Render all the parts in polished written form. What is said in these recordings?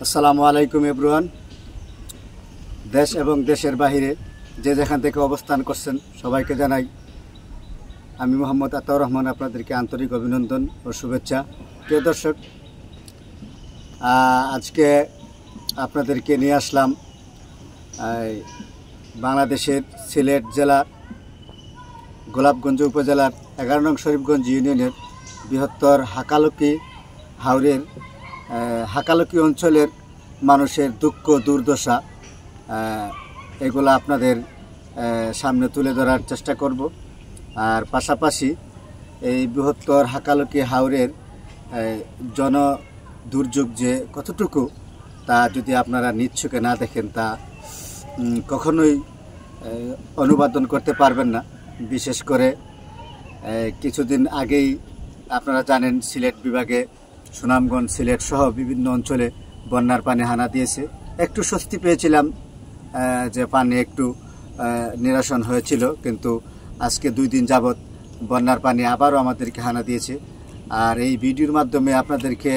আসসালামু আলাইকুম এভরিওয়ান। দেশ এবং দেশের বাহিরে যে যেখান থেকে অবস্থান করছেন সবাইকে জানাই আমি মোহাম্মদ আতাউর রহমান আপনাদেরকে আন্তরিক অভিনন্দন ও শুভেচ্ছা। প্রিয় দর্শক, আজকে আপনাদেরকে নিয়ে আসলাম বাংলাদেশের সিলেট জেলার গোলাপগঞ্জ উপজেলার 11 নং শরীফগঞ্জ ইউনিয়নের বৃহত্তর হাকালুকি অঞ্চলের মানুষের দুঃখ দুর্দশা এগুলো আপনাদের সামনে তুলে ধরার চেষ্টা করব। আর পাশাপাশি এই বৃহত্তর হাকালুকি হাওরের জন দুর্যোগ যে কতটুকু তা যদি আপনারা নিজ চোখে না দেখেন তা কখনোই অনুবাদন করতে পারবেন না। বিশেষ করে কিছুদিন আগেই আপনারা জানেন সিলেট বিভাগে সুনামগঞ্জ সিলেট সহ বিভিন্ন অঞ্চলে বন্যার পানি হানা দিয়েছে। একটু স্বস্তি পেয়েছিলাম যে পানি একটু নিরসন হয়েছিল, কিন্তু আজকে 2 দিন যাবৎ বন্যার পানি আবারও আমাদেরকে হানা দিয়েছে। আর এই ভিডিওর মাধ্যমে আপনাদেরকে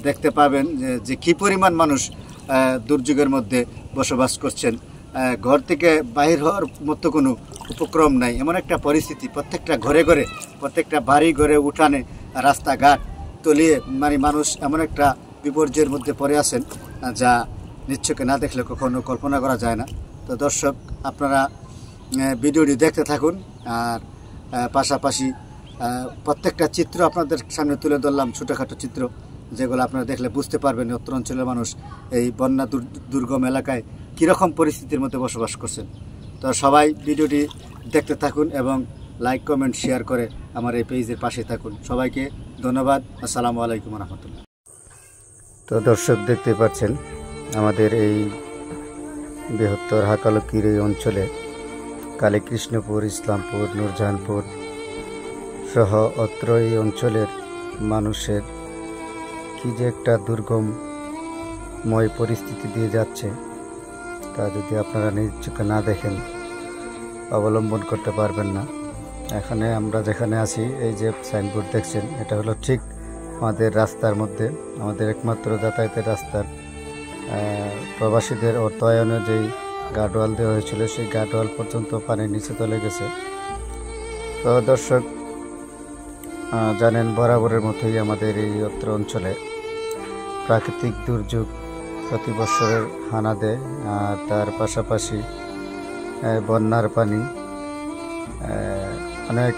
দেখতে পাবেন যে কী পরিমাণ মানুষ দুর্যোগের মধ্যে বসবাস করছেন। ঘর থেকে বাহির হওয়ার মতো কোনো উপক্রম নাই, এমন একটা পরিস্থিতি। প্রত্যেকটা ঘরে ঘরে, প্রত্যেকটা বাড়ি ঘরে, উঠানে, রাস্তাঘাট তলিয়ে মানুষ এমন একটা বিপর্যয়ের মধ্যে পড়ে আছেন যা নিশ্চয়ই না দেখলে কখনো কল্পনা করা যায় না। তো দর্শক, আপনারা ভিডিওটি দেখতে থাকুন। আর পাশাপাশি প্রত্যেকটা চিত্র আপনাদের সামনে তুলে ধরলাম, ছোটোখাটো চিত্র, যেগুলো আপনারা দেখলে বুঝতে পারবেন উত্তর অঞ্চলের মানুষ এই বন্যা দুর্গম এলাকায় কীরকম পরিস্থিতির মধ্যে বসবাস করছেন। তো সবাই ভিডিওটি দেখতে থাকুন এবং লাইক, কমেন্ট, শেয়ার করে আমার এই পেজের পাশে থাকুন। সবাইকে ধন্যবাদ। আসসালামু আলাইকুম রহমতুল্লাহ। তো দর্শক, দেখতে পাচ্ছেন আমাদের এই বৃহত্তর হাকালুকির এই অঞ্চলে কালীকৃষ্ণপুর, ইসলামপুর, নূরজাহানপুর সহ অত্র এই অঞ্চলের মানুষের কি যে একটা দুর্গমময় পরিস্থিতি দিয়ে যাচ্ছে তা যদি আপনারা নিজ চোখে না দেখেন অবলম্বন করতে পারবেন না। এখানে আমরা যেখানে আছি, এই যে সাইনবোর্ড দেখছেন, এটা হলো ঠিক আমাদের রাস্তার মধ্যে, আমাদের একমাত্র যাতায়াতের রাস্তার প্রবাসীদের অর্থায়নে যেই গার্ডওয়াল দেওয়া হয়েছিল সেই গার্ডওয়াল পর্যন্ত পানির নিচে চলে গেছে। তো দর্শক, জানেন বরাবরের মতোই আমাদের এই অত্র অঞ্চলে প্রাকৃতিক দুর্যোগ প্রতি বছরের হানা দেয়। আর তার পাশাপাশি বন্যার পানি অনেক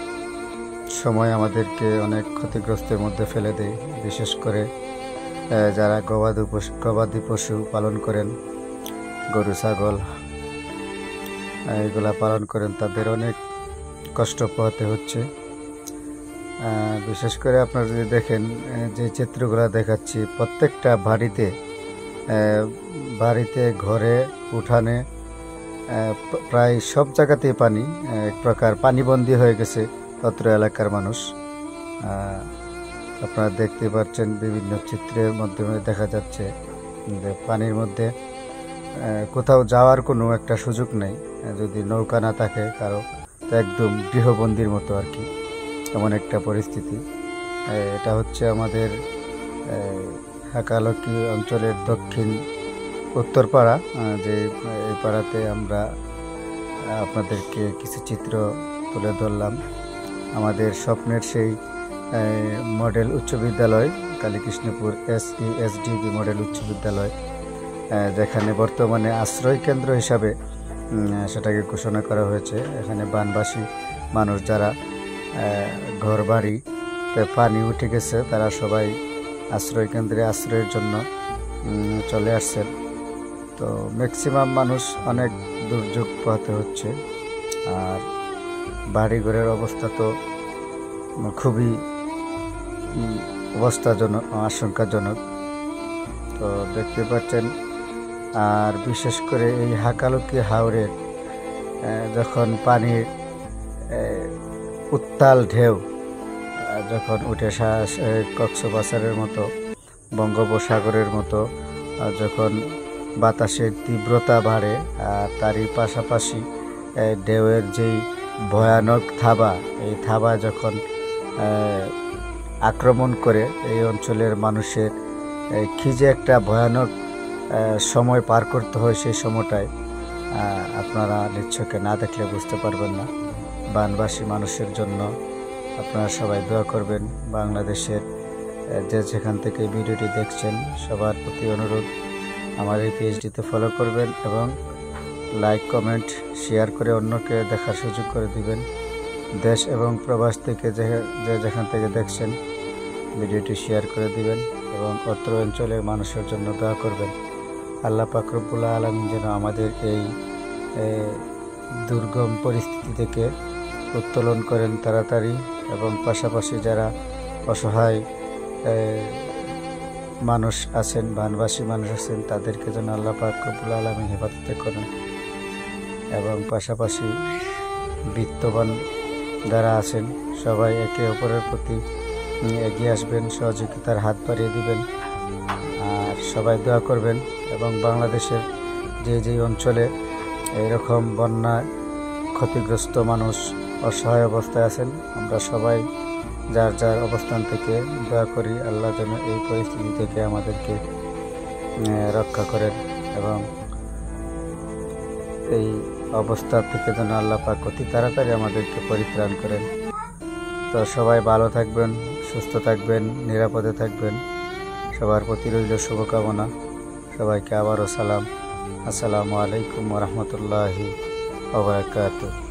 সময় আমাদেরকে অনেক ক্ষতিগ্রস্তের মধ্যে ফেলে দেয়। বিশেষ করে যারা গবাদি পশু পালন করেন, গরু ছাগল এগুলা পালন করেন, তাদের অনেক কষ্ট পোহাতে হচ্ছে। বিশেষ করে আপনারা যদি দেখেন যে চিত্রগুলো দেখাচ্ছি, প্রত্যেকটা বাড়িতে, ঘরে, উঠানে, প্রায় সব জায়গাতেই পানি, এক প্রকার পানিবন্দী হয়ে গেছে অত্র এলাকার মানুষ। আপনারা দেখতে পাচ্ছেন বিভিন্ন চিত্রের মাধ্যমে দেখা যাচ্ছে যে পানির মধ্যে কোথাও যাওয়ার কোনো একটা সুযোগ নেই। যদি নৌকা না থাকে কারো, তো একদম গৃহবন্দির মতো আর কি, এমন একটা পরিস্থিতি। এটা হচ্ছে আমাদের হাকালুকি অঞ্চলের দক্ষিণ উত্তরপাড়া, যে এই পাড়াতে আমরা আপনাদেরকে কিছু চিত্র তুলে ধরলাম। আমাদের স্বপ্নের সেই মডেল উচ্চ বিদ্যালয় কালীকৃষ্ণপুর SESDB মডেল উচ্চ বিদ্যালয়, যেখানে বর্তমানে আশ্রয় কেন্দ্র হিসাবে সেটাকে ঘোষণা করা হয়েছে। এখানে বানবাসী মানুষ যারা ঘর বাড়িতে পানি উঠে গেছে তারা সবাই আশ্রয় কেন্দ্রে আশ্রয়ের জন্য চলে আসছেন। তো ম্যাক্সিমাম মানুষ অনেক দুর্যোগ পোহাতে হচ্ছে। আর বাড়িঘরের অবস্থা তো খুবই আশঙ্কাজনক। তো দেখতে পাচ্ছেন। আর বিশেষ করে এই হাকালুকি হাওরের যখন পানির উত্তাল ঢেউ যখন উঠে কক্সবাজারের মতো, বঙ্গোপসাগরের মতো, যখন বাতাসের তীব্রতা বাড়ে, আর তারই পাশাপাশি ঢেউয়ের যেই ভয়ানক থাবা, এই থাবা যখন আক্রমণ করে এই অঞ্চলের মানুষের কী যে একটা ভয়ানক সময় পার করতে হয়, সেই সময়টায় আপনারা নিশ্চয়কে না দেখলে বুঝতে পারবেন না। বানবাসী মানুষের জন্য আপনারা সবাই দোয়া করবেন। বাংলাদেশের যে যেখান থেকে ভিডিওটি দেখছেন সবার প্রতি অনুরোধ, আমার এই পেজটিতে ফলো করবেন এবং লাইক কমেন্ট শেয়ার করে অন্যকে দেখার সুযোগ করে দিবেন। দেশ এবং প্রবাস থেকে যে যেখান থেকে দেখছেন ভিডিওটি শেয়ার করে দিবেন এবং অত্র অঞ্চলের মানুষের জন্য দোয়া করবেন। আল্লাহ পাক রব্বুল আলামিন যেন আমাদের এই দুর্গম পরিস্থিতি থেকে উত্তোলন করেন তাড়াতাড়ি, এবং পাশাপাশি যারা অসহায় মানুষ আছেন, বানবাসী মানুষ আছেন, তাদেরকে যেন আল্লাহ পাক রব্বুল আলামিন হেফাজত করেন, এবং পাশাপাশি বিত্তবান যারা আছেন সবাই একে অপরের প্রতি এগিয়ে আসবেন, সহযোগিতার হাত বাড়িয়ে দিবেন, আর সবাই দোয়া করবেন। এবং বাংলাদেশের যে অঞ্চলে এইরকম বন্যায় ক্ষতিগ্রস্ত মানুষ অসহায় অবস্থায় আছেন, আমরা সবাই যার যার অবস্থান থেকে দোয়া করি আল্লাহ যেন এই পরিস্থিতি থেকে আমাদেরকে রক্ষা করেন এবং এই অবস্থা থেকে যেন আল্লাহ পাক অতি তাড়াতাড়ি আমাদেরকে পরিত্রাণ করেন। তো সবাই ভালো থাকবেন, সুস্থ থাকবেন, নিরাপদে থাকবেন, সবার প্রতি রইল শুভকামনা। সবাইকে আবারও সালাম। আসসালামু আলাইকুম ওয়া রাহমাতুল্লাহি ওয়া বারাকাতুহু।